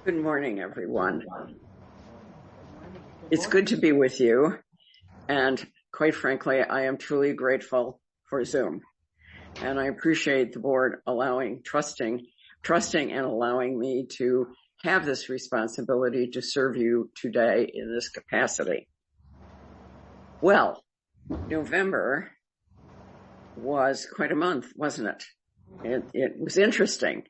Good morning, everyone. It's good to be with you. And quite frankly, I am truly grateful for Zoom. And I appreciate the board trusting and allowing me to have this responsibility to serve you today in this capacity. Well, November was quite a month, wasn't it? It was interesting.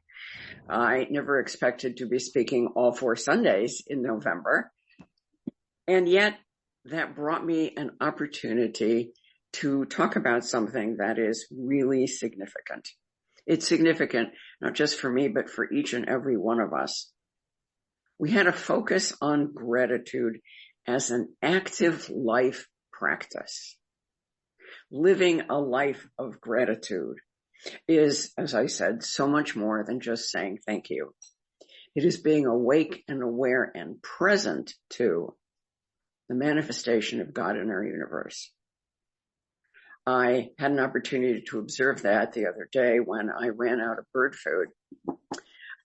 I never expected to be speaking all 4 Sundays in November. And yet that brought me an opportunity to talk about something that is really significant. It's significant, not just for me, but for each and every one of us. We had a focus on gratitude as an active life practice. Living a life of gratitude is, as I said, so much more than just saying thank you. It is being awake and aware and present to the manifestation of God in our universe. I had an opportunity to observe that the other day when I ran out of bird food.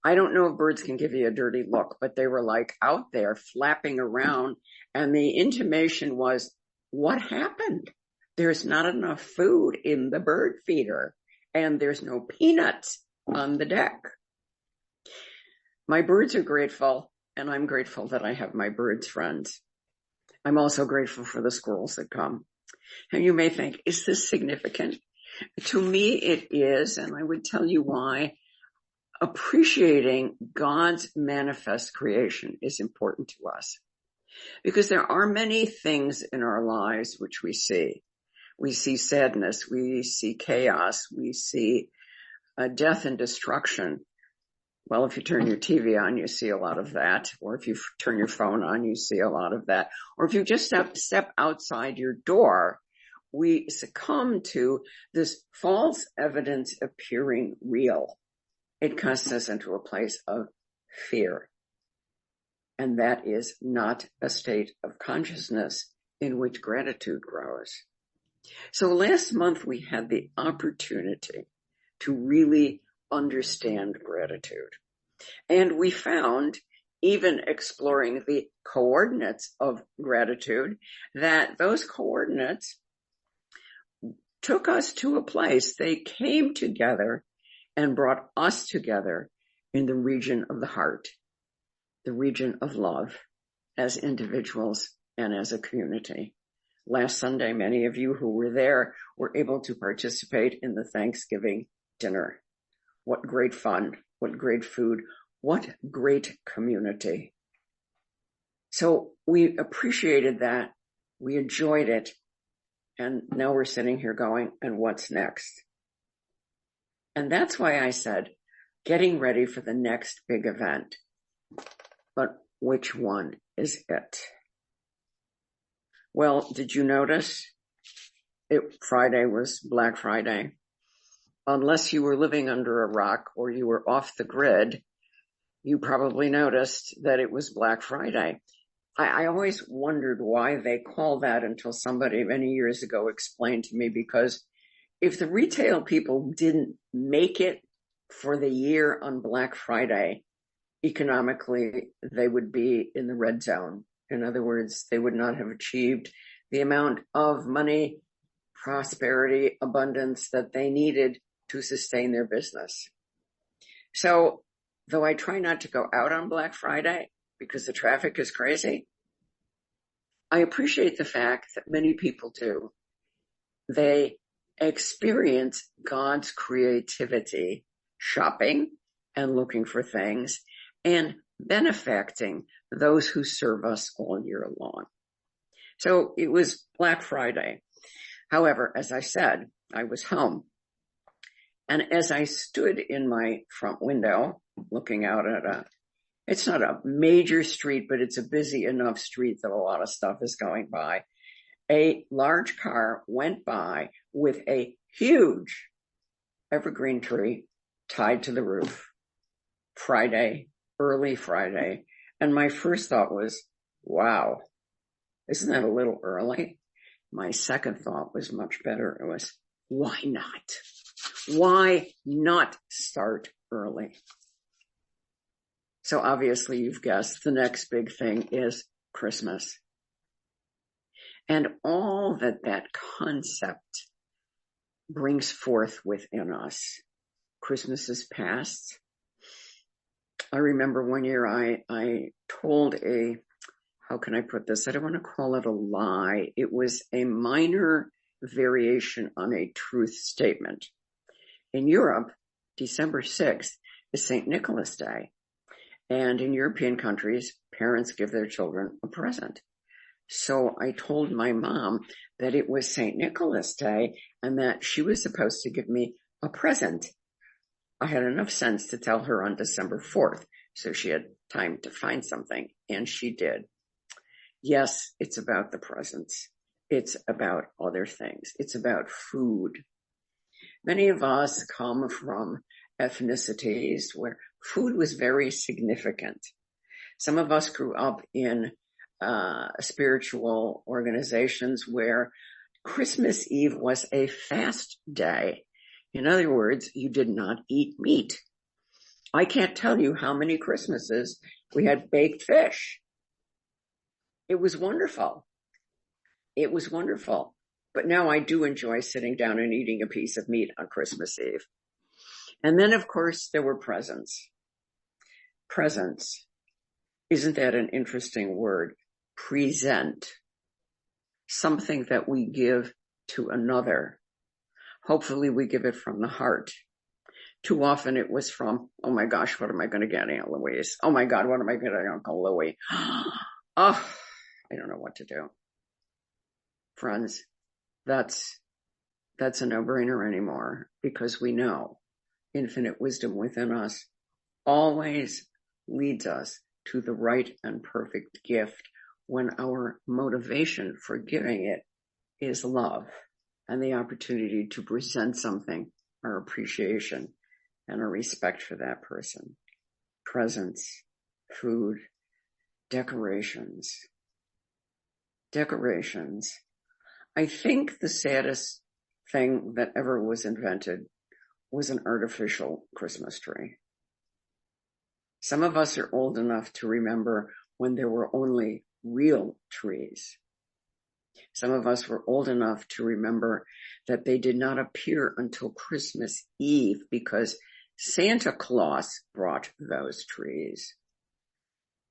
I don't know if birds can give you a dirty look, but they were like out there flapping around, and the intimation was, what happened? There's not enough food in the bird feeder, and there's no peanuts on the deck. My birds are grateful, and I'm grateful that I have my birds friends. I'm also grateful for the squirrels that come. And you may think, is this significant? To me, it is, and I would tell you why. Appreciating God's manifest creation is important to us because there are many things in our lives which we see. We see sadness, we see chaos, we see death and destruction. Well, if you turn your TV on, you see a lot of that. Or if you turn your phone on, you see a lot of that. Or if you just step outside your door, we succumb to this false evidence appearing real. It casts us into a place of fear. And that is not a state of consciousness in which gratitude grows. So last month we had the opportunity to really understand gratitude. And we found, even exploring the coordinates of gratitude, that those coordinates took us to a place. They came together and brought us together in the region of the heart, the region of love, as individuals and as a community. Last Sunday, many of you who were there were able to participate in the Thanksgiving dinner. What great fun, what great food, what great community. So we appreciated that, we enjoyed it, and now we're sitting here going, and what's next? And that's why I said, getting ready for the next big event. But which one is it? Well, did you notice Friday was Black Friday? Unless you were living under a rock or you were off the grid, you probably noticed that it was Black Friday. I always wondered why they call that until somebody many years ago explained to me, because if the retail people didn't make it for the year on Black Friday, economically, they would be in the red zone. In other words, they would not have achieved the amount of money, prosperity, abundance that they needed to sustain their business. So, though I try not to go out on Black Friday because the traffic is crazy, I appreciate the fact that many people do. They experience God's creativity, shopping and looking for things, and benefacting those who serve us all year long. So it was Black Friday. However, as I said, I was home. And as I stood in my front window, looking out at it's not a major street, but it's a busy enough street that a lot of stuff is going by. A large car went by with a huge evergreen tree tied to the roof. Early Friday. And my first thought was, wow, isn't that a little early? My second thought was much better. It was, why not? Why not start early? So obviously you've guessed the next big thing is Christmas. And all that concept brings forth within us. Christmas is past. I remember one year I told how can I put this? I don't want to call it a lie. It was a minor variation on a truth statement. In Europe, December 6th is St. Nicholas Day. And in European countries, parents give their children a present. So I told my mom that it was St. Nicholas Day and that she was supposed to give me a present. I had enough sense to tell her on December 4th, so she had time to find something, and she did. Yes, it's about the presents. It's about other things. It's about food. Many of us come from ethnicities where food was very significant. Some of us grew up in spiritual organizations where Christmas Eve was a fast day. In other words, you did not eat meat. I can't tell you how many Christmases we had baked fish. It was wonderful. It was wonderful. But now I do enjoy sitting down and eating a piece of meat on Christmas Eve. And then, of course, there were presents. Presents. Isn't that an interesting word? Present. Something that we give to another. Hopefully we give it from the heart. Too often it was from, oh my gosh, what am I going to get, Aunt Louise? Oh my God, what am I going to get, Uncle Louie? Oh, I don't know what to do. Friends, that's a no-brainer anymore, because we know infinite wisdom within us always leads us to the right and perfect gift when our motivation for giving it is love and the opportunity to present something, our appreciation and our respect for that person. Presents, food, decorations. Decorations. I think the saddest thing that ever was invented was an artificial Christmas tree. Some of us are old enough to remember when there were only real trees. Some of us were old enough to remember that they did not appear until Christmas Eve because Santa Claus brought those trees.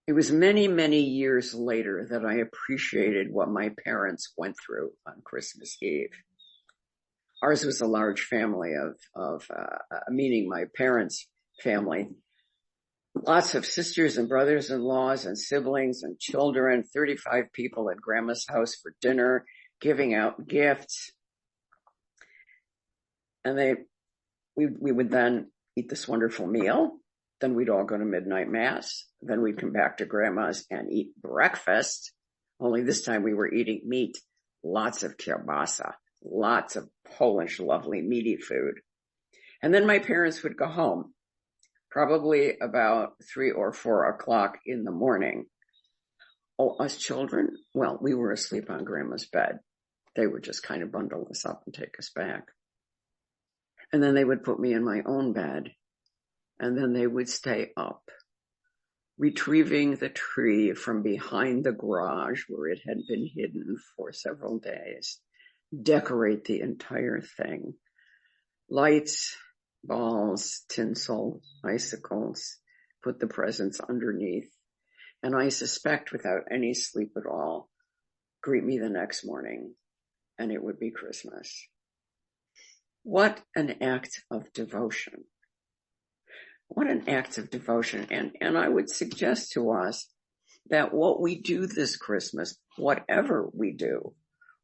It was many, many years later that I appreciated what my parents went through on Christmas Eve. Ours was a large family meaning my parents' family. Lots of sisters and brothers-in-laws and siblings and children, 35 people at Grandma's house for dinner, giving out gifts. And we would then eat this wonderful meal. Then we'd all go to midnight mass. Then we'd come back to Grandma's and eat breakfast. Only this time we were eating meat, lots of kielbasa, lots of Polish, lovely, meaty food. And then my parents would go home, probably about 3 or 4 o'clock in the morning. Oh, us children? Well, we were asleep on Grandma's bed. They would just kind of bundle us up and take us back. And then they would put me in my own bed. And then they would stay up, retrieving the tree from behind the garage where it had been hidden for several days, decorate the entire thing. Lights, balls, tinsel, icicles, put the presents underneath. And I suspect without any sleep at all, greet me the next morning, and it would be Christmas. What an act of devotion. What an act of devotion. And I would suggest to us that what we do this Christmas, whatever we do,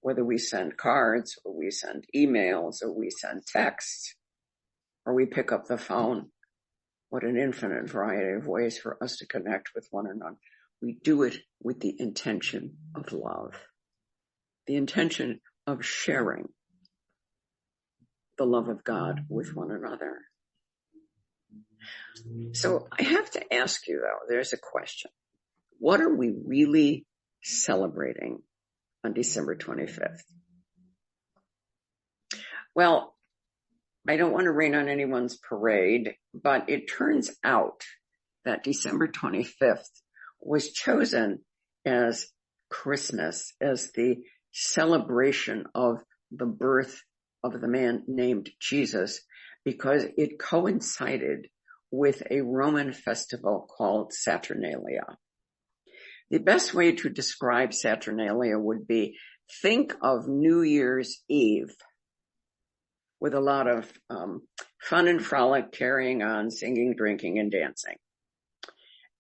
whether we send cards or we send emails or we send texts or we pick up the phone, what an infinite variety of ways for us to connect with one another. We do it with the intention of love, the intention of sharing the love of God with one another. So I have to ask you, though, there's a question. What are we really celebrating on December 25th? Well, I don't want to rain on anyone's parade, but it turns out that December 25th was chosen as Christmas, as the celebration of the birth of the man named Jesus, because it coincided with a Roman festival called Saturnalia. The best way to describe Saturnalia would be, think of New Year's Eve with a lot of fun and frolic, carrying on, singing, drinking, and dancing.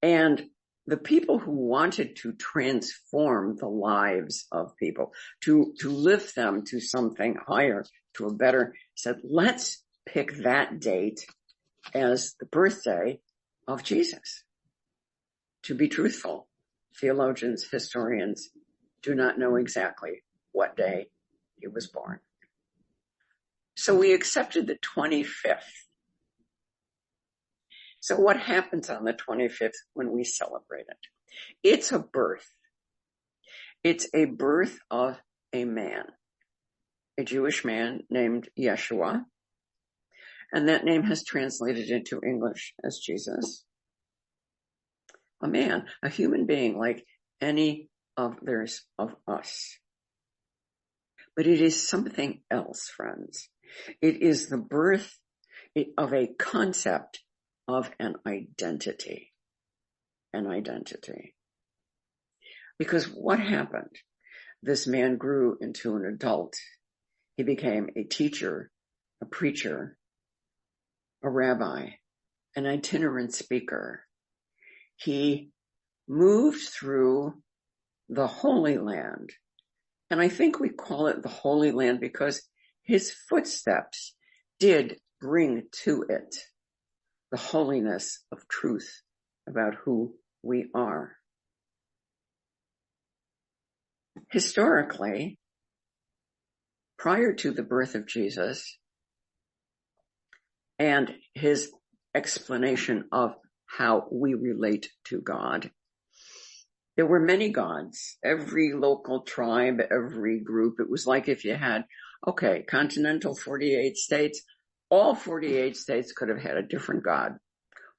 And the people who wanted to transform the lives of people, to lift them to something higher, to a better, said, let's pick that date as the birthday of Jesus. To be truthful, theologians, historians do not know exactly what day he was born. So we accepted the 25th. So what happens on the 25th when we celebrate it? It's a birth. It's a birth of a man, a Jewish man named Yeshua. And that name has translated into English as Jesus. A man, a human being like any others of us. But it is something else, friends. It is the birth of a concept of an identity. An identity. Because what happened? This man grew into an adult. He became a teacher, a preacher, a rabbi, an itinerant speaker. He moved through the Holy Land. And I think we call it the Holy Land because his footsteps did bring to it the holiness of truth about who we are. Historically, prior to the birth of Jesus and his explanation of how we relate to God, there were many gods. Every local tribe, every group, it was like if you had, continental 48 states, all 48 states could have had a different god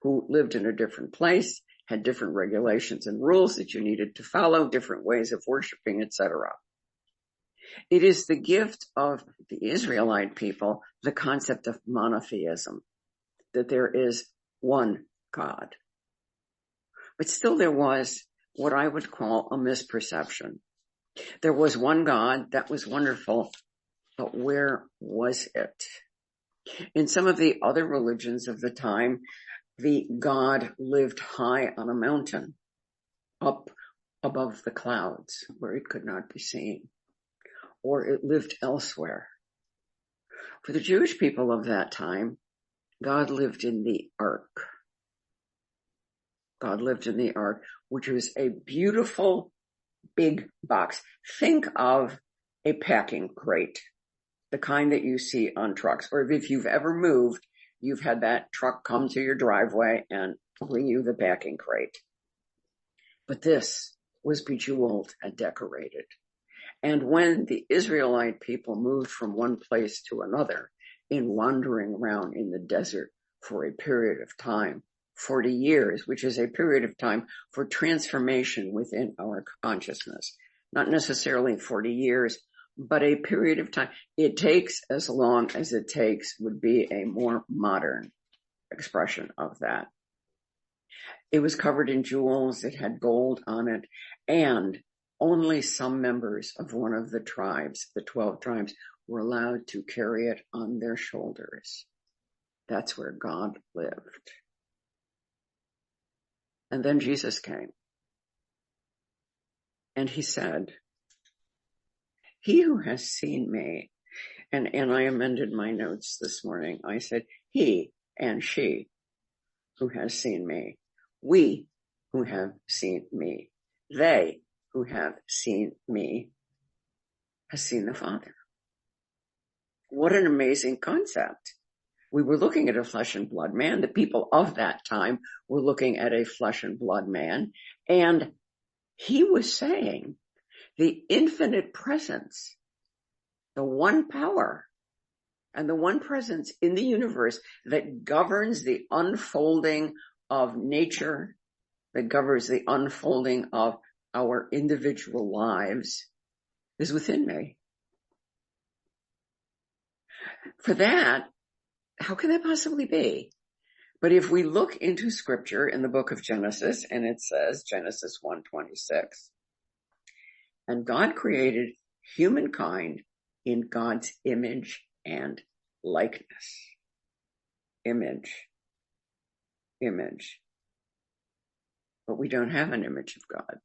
who lived in a different place, had different regulations and rules that you needed to follow, different ways of worshiping, etc. It is the gift of the Israelite people, the concept of monotheism, that there is one God. But still there was what I would call a misperception. There was one God, that was wonderful, but where was it? In some of the other religions of the time, the God lived high on a mountain, up above the clouds, where it could not be seen, or it lived elsewhere. For the Jewish people of that time, God lived in the ark. God lived in the ark, which was a beautiful big box. Think of a packing crate, the kind that you see on trucks, or if you've ever moved, you've had that truck come to your driveway and bring you the packing crate. But this was bejeweled and decorated. And when the Israelite people moved from one place to another in wandering around in the desert for a period of time, 40 years, which is a period of time for transformation within our consciousness. Not necessarily 40 years, but a period of time. It takes as long as it takes would be a more modern expression of that. It was covered in jewels. It had gold on it. And only some members of one of the tribes, the 12 tribes, were allowed to carry it on their shoulders. That's where God lived. And then Jesus came. And he said, he who has seen me, and I amended my notes this morning. I said, he and she who has seen me, we who have seen me, they who have seen me, has seen the Father. What an amazing concept. We were looking at a flesh and blood man. The people of that time were looking at a flesh and blood man. And he was saying the infinite presence, the one power and the one presence in the universe that governs the unfolding of nature that governs the unfolding of our individual lives is within me. For that, how can that possibly be? But if we look into scripture in the book of Genesis, and it says, Genesis 1:26, and God created humankind in God's image and likeness. Image. But we don't have an image of God.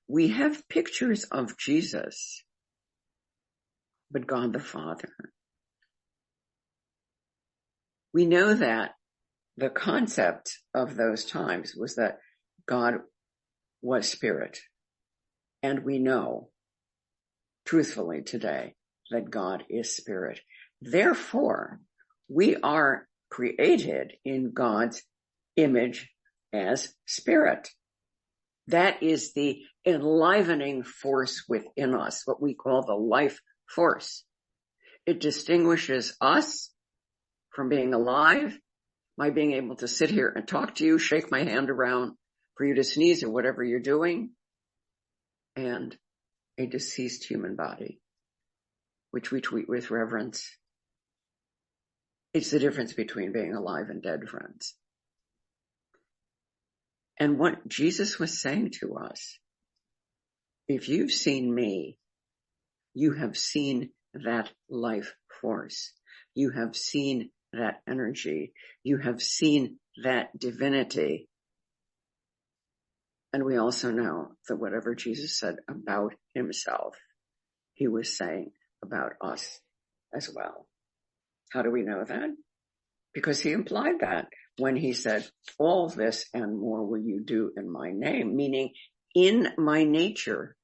We have pictures of Jesus, but God the Father. We know that the concept of those times was that God was spirit. And we know, truthfully today, that God is spirit. Therefore, we are created in God's image as spirit. That is the enlivening force within us, what we call the life force. It distinguishes us from being alive, my being able to sit here and talk to you, shake my hand around for you to sneeze or whatever you're doing, and a deceased human body, which we treat with reverence. It's the difference between being alive and dead, friends. And what Jesus was saying to us, if you've seen me, you have seen that life force. You have seen that energy. You have seen that divinity. And we also know that whatever Jesus said about himself, he was saying about us as well. How do we know that? Because he implied that when he said, all this and more will you do in my name, meaning in my nature,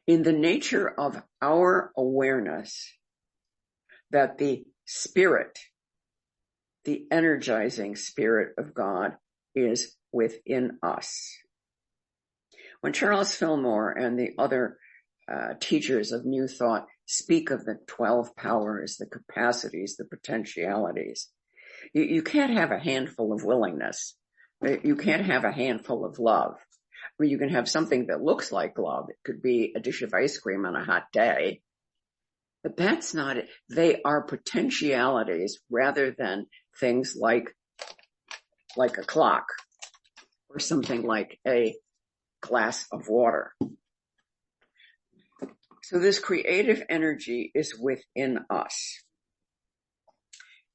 in the nature of our awareness that the spirit, the energizing spirit of God is within us. When Charles Fillmore and the other teachers of New Thought speak of the 12 powers, the capacities, the potentialities, you can't have a handful of willingness. You can't have a handful of love. I mean, you can have something that looks like love. It could be a dish of ice cream on a hot day. But that's not it. They are potentialities rather than things like a clock or something like a glass of water. So this creative energy is within us.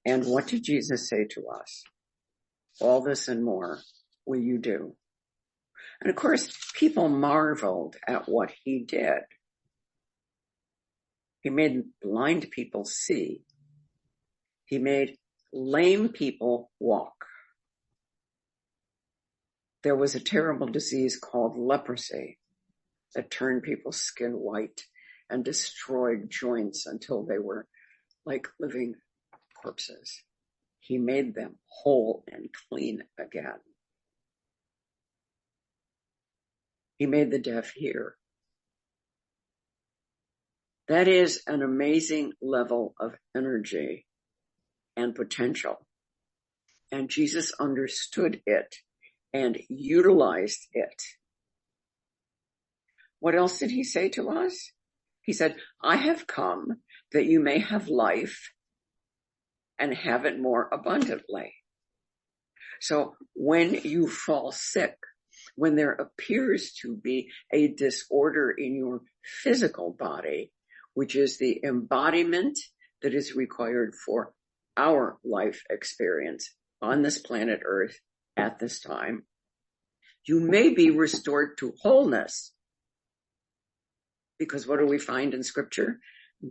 And what did Jesus say to us? All this and more will you do. And of course, people marveled at what he did. He made blind people see. He made lame people walk. There was a terrible disease called leprosy that turned people's skin white and destroyed joints until they were like living corpses. He made them whole and clean again. He made the deaf hear. That is an amazing level of energy and potential. And Jesus understood it and utilized it. What else did he say to us? He said, I have come that you may have life and have it more abundantly. So when you fall sick, when there appears to be a disorder in your physical body, which is the embodiment that is required for our life experience on this planet Earth at this time, you may be restored to wholeness. Because what do we find in scripture?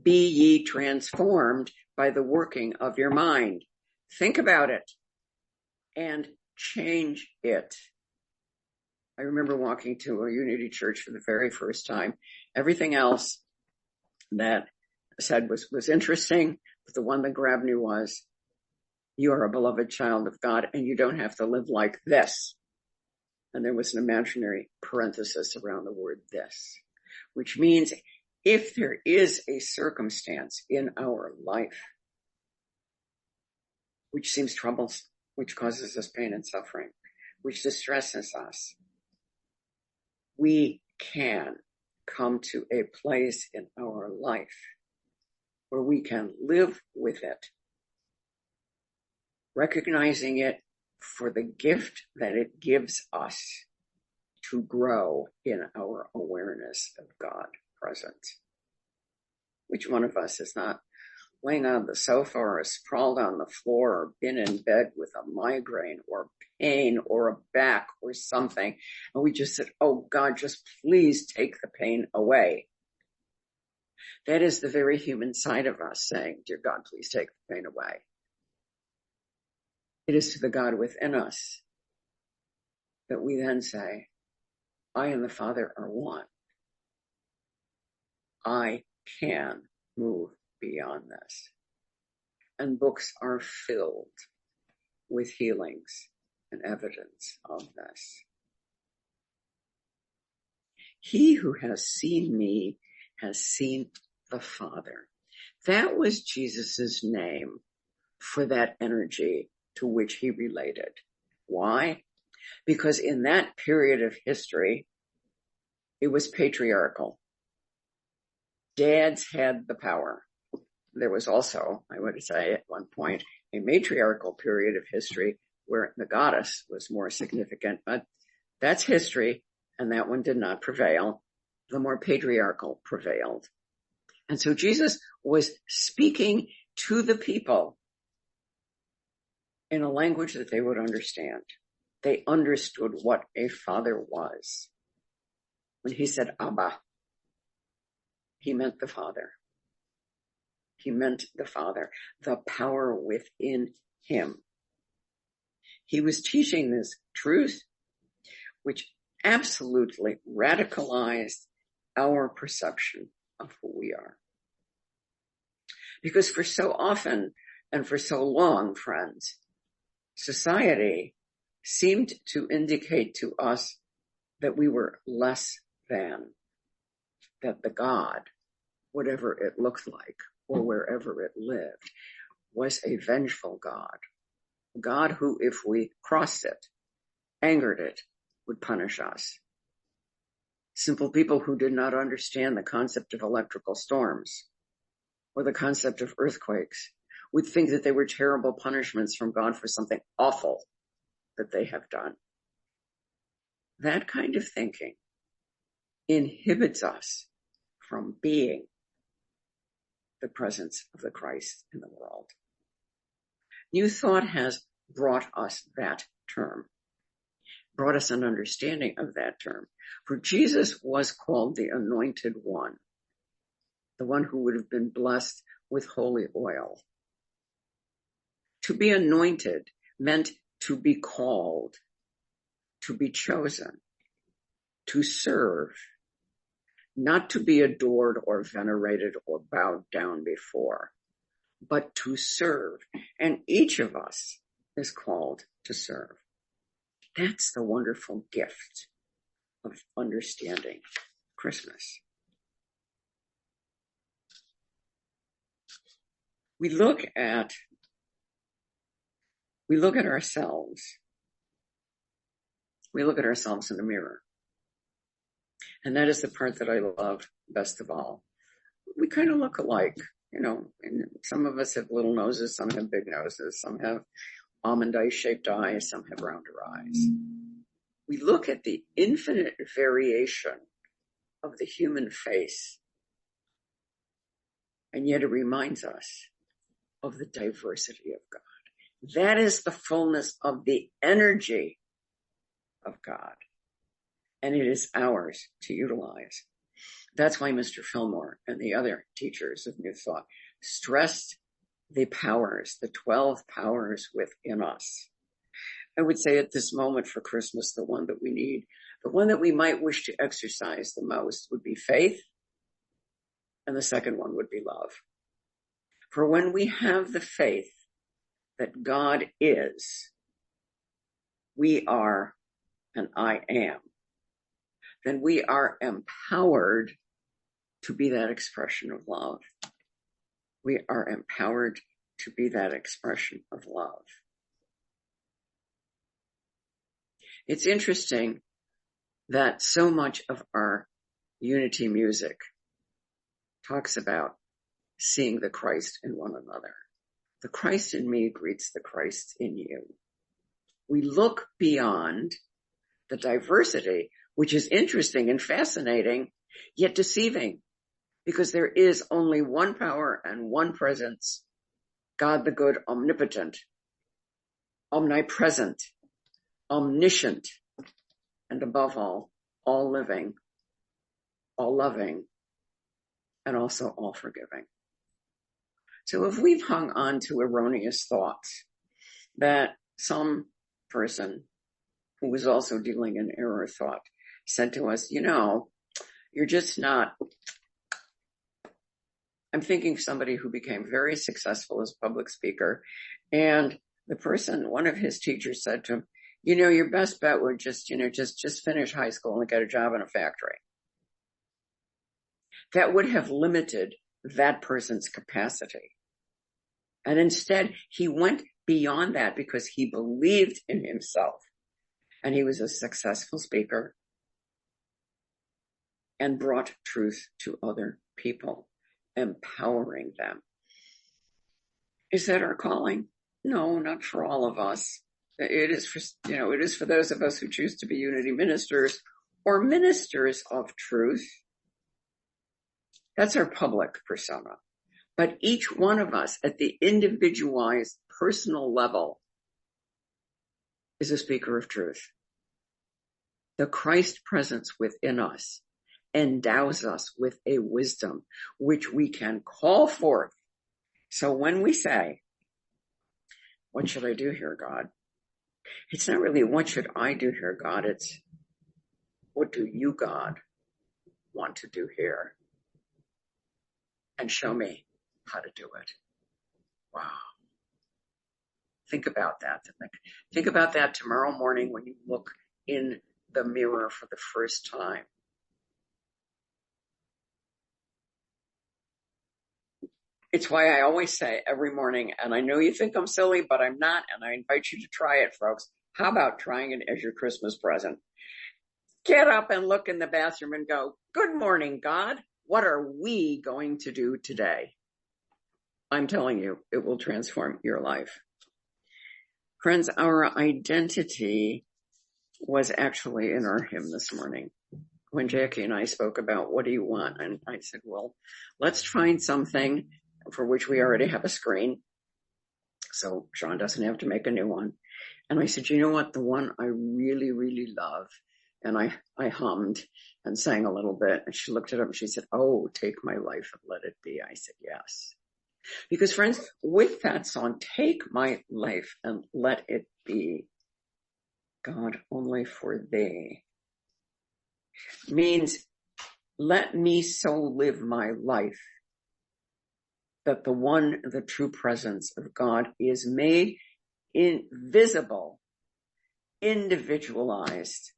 Be ye transformed by the working of your mind. Think about it and change it. I remember walking to a Unity church for the very first time. Everything else that said was interesting, but the one that grabbed me was, you are a beloved child of God and you don't have to live like this. And there was an imaginary parenthesis around the word this, which means if there is a circumstance in our life which seems troublesome, which causes us pain and suffering, which distresses us, we can come to a place in our life where we can live with it, recognizing it for the gift that it gives us to grow in our awareness of God presence. Which one of us is not laying on the sofa or sprawled on the floor or been in bed with a migraine or pain or a back or something, and we just said, oh God, just please take the pain away. That is the very human side of us saying, dear God, please take the pain away. It is to the God within us that we then say, I and the Father are one. I can move beyond this. And books are filled with healings and evidence of this. He who has seen me has seen the Father. That was Jesus's name for that energy to which he related. Why? Because in that period of history, it was patriarchal. Dads had the power. There was also, I would say at one point, a matriarchal period of history where the goddess was more significant, but that's history, and that one did not prevail. The more patriarchal prevailed. And so Jesus was speaking to the people in a language that they would understand. They understood what a father was. When he said Abba, he meant the Father. He meant the Father, the power within him. He was teaching this truth, which absolutely radicalized our perception of who we are. Because for so often and for so long, friends, society seemed to indicate to us that we were less than, that the God, whatever it looked like or wherever it lived, was a vengeful God. A God who, if we crossed it, angered it, would punish us. Simple people who did not understand the concept of electrical storms or the concept of earthquakes would think that they were terrible punishments from God for something awful that they have done. That kind of thinking inhibits us from being the presence of the Christ in the world. New Thought has brought us that term, brought us an understanding of that term. For Jesus was called the Anointed One, the one who would have been blessed with holy oil. To be anointed meant to be called, to be chosen, to serve, not to be adored or venerated or bowed down before, but to serve. And each of us is called to serve. That's the wonderful gift of understanding Christmas. We look at ourselves. We look at ourselves in the mirror. And that is the part that I love best of all. We kind of look alike, and some of us have little noses, some have big noses, some have almond eye-shaped eyes, some have rounder eyes. We look at the infinite variation of the human face, and yet it reminds us of the diversity of God. That is the fullness of the energy of God. And it is ours to utilize. That's why Mr. Fillmore and the other teachers of New Thought stressed the powers, the 12 powers within us. I would say at this moment for Christmas, the one that we need, the one that we might wish to exercise the most would be faith. And the second one would be love. For when we have the faith that God is, we are, and I am, then we are empowered to be that expression of love. We are empowered to be that expression of love. It's interesting that so much of our unity music talks about seeing the Christ in one another. The Christ in me greets the Christ in you. We look beyond the diversity, which is interesting and fascinating, yet deceiving, because there is only one power and one presence, God the good, omnipotent, omnipresent, omniscient, and above all living, all loving, and also all forgiving. So if we've hung on to erroneous thoughts that some person who was also dealing in error thought said to us, you're just not, I'm thinking of somebody who became very successful as a public speaker, and the person, one of his teachers said to him, your best bet would just finish high school and get a job in a factory. That would have limited that person's capacity. And instead, he went beyond that because he believed in himself. And he was a successful speaker and brought truth to other people, empowering them. Is that our calling? No, not for all of us. It is for those of us who choose to be unity ministers or ministers of truth. That's our public persona. But each one of us at the individualized personal level is a speaker of truth. The Christ presence within us endows us with a wisdom which we can call forth. So when we say, what should I do here, God? It's not really what should I do here, God? It's what do you, God, want to do here? And show me how to do it. Wow. Think about that. Think about that tomorrow morning when you look in the mirror for the first time. It's why I always say every morning, and I know you think I'm silly, but I'm not, and I invite you to try it, folks. How about trying it as your Christmas present? Get up and look in the bathroom and go, good morning, God. What are we going to do today? I'm telling you, it will transform your life. Friends, our identity was actually in our hymn this morning when Jackie and I spoke about what do you want? And I said, well, let's find something for which we already have a screen. So Sean doesn't have to make a new one. And I said, you know what? The one I really, really love. And I hummed and sang a little bit. And she looked it up and she said, oh, take my life and let it be. I said, yes. Because friends, with that song, take my life and let it be, God, only for thee, means let me so live my life that the true presence of God is made invisible, individualized.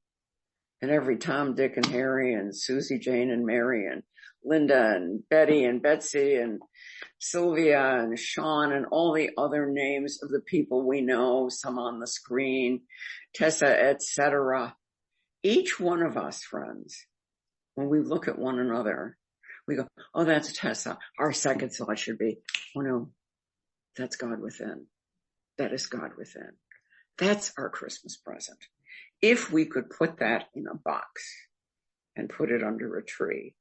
And every Tom, Dick, and Harry, and Susie, Jane, and Mary, and Linda, and Betty, and Betsy, and Sylvia, and Sean, and all the other names of the people we know, some on the screen, Tessa, etc. Each one of us, friends, when we look at one another, we go, oh, that's Tessa. Our second thought should be, oh no, that's God within. That is God within. That's our Christmas present. If we could put that in a box and put it under a tree,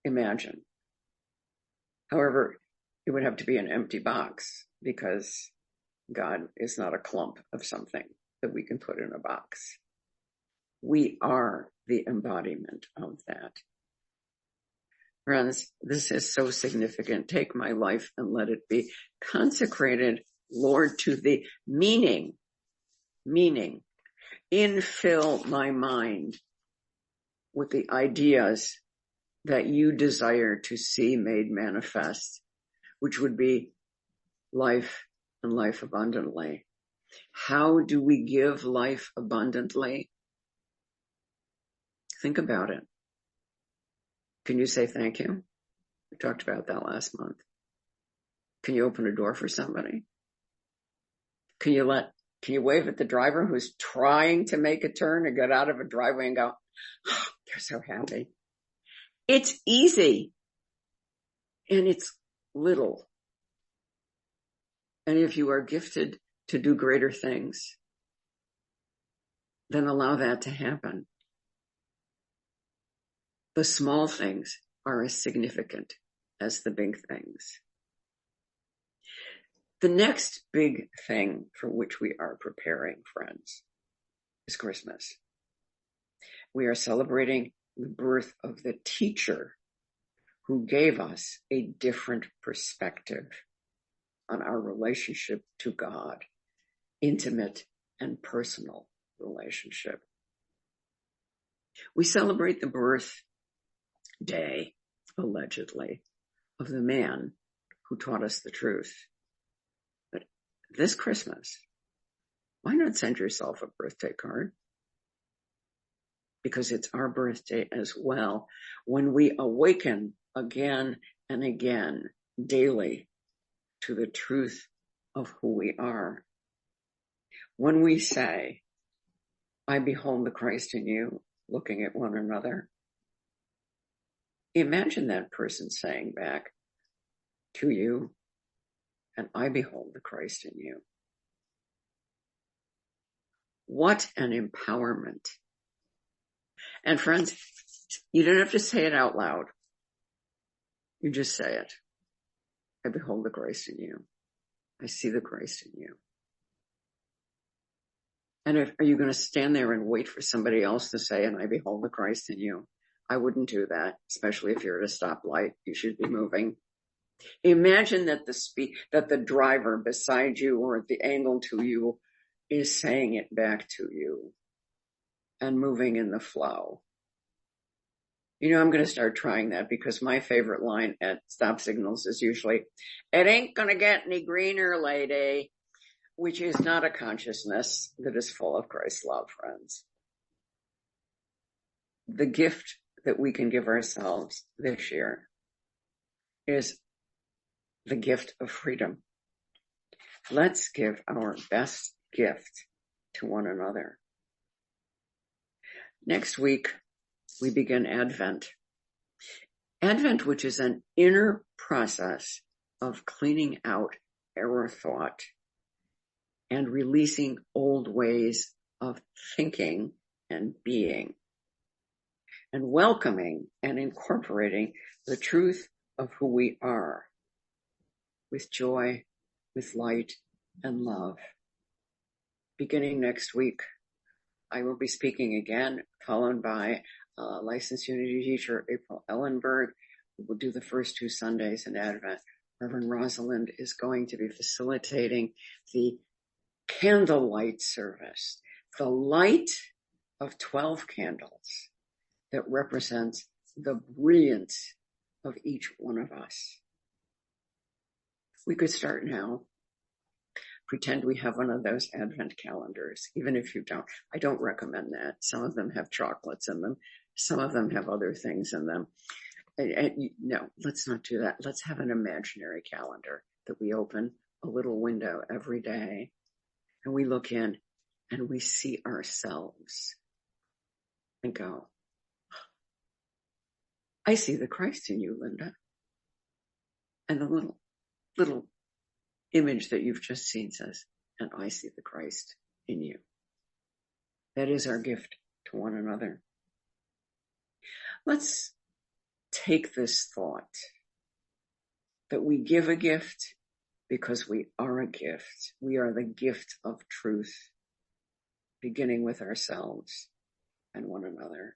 imagine. However, it would have to be an empty box because God is not a clump of something that we can put in a box. We are the embodiment of that. Friends, this is so significant. Take my life and let it be consecrated, Lord, to the meaning. Infill my mind with the ideas that you desire to see made manifest, which would be life and life abundantly. How do we give life abundantly? Think about it. Can you say thank you? We talked about that last month. Can you open a door for somebody? Can you let Can you wave at the driver who's trying to make a turn or get out of a driveway and go, oh, they're so happy. It's easy. And it's little. And if you are gifted to do greater things, then allow that to happen. The small things are as significant as the big things. The next big thing for which we are preparing, friends, is Christmas. We are celebrating the birth of the teacher who gave us a different perspective on our relationship to God, intimate and personal relationship. We celebrate the birthday, allegedly, of the man who taught us the truth. But this Christmas, why not send yourself a birthday card? Because it's our birthday as well, when we awaken again and again, daily, to the truth of who we are. When we say, I behold the Christ in you, looking at one another, imagine that person saying back to you, and I behold the Christ in you. What an empowerment. And friends, you don't have to say it out loud. You just say it. I behold the Christ in you. I see the Christ in you. And are you going to stand there and wait for somebody else to say, and I behold the Christ in you? I wouldn't do that, especially if you're at a stoplight. You should be moving. Imagine that the driver beside you or at the angle to you is saying it back to you and moving in the flow. You know, I'm going to start trying that because my favorite line at stop signals is usually, it ain't going to get any greener, lady, which is not a consciousness that is full of Christ's love, friends. The gift that we can give ourselves this year is the gift of freedom. Let's give our best gift to one another. Next week, we begin Advent. Advent, which is an inner process of cleaning out error thought and releasing old ways of thinking and being, and welcoming and incorporating the truth of who we are with joy, with light and love. Beginning next week, I will be speaking again, followed by licensed unity teacher April Ellenberg, who will do the first 2 Sundays in Advent. Reverend Rosalind is going to be facilitating the candlelight service, the light of 12 candles that represents the brilliance of each one of us. We could start now. Pretend we have one of those Advent calendars, even if you don't. I don't recommend that. Some of them have chocolates in them. Some of them have other things in them. No, let's not do that. Let's have an imaginary calendar that we open a little window every day and we look in and we see ourselves and go, I see the Christ in you, Linda. And the little image that you've just seen says, and I see the Christ in you. That is our gift to one another. Let's take this thought that we give a gift because we are a gift. We are the gift of truth, beginning with ourselves and one another.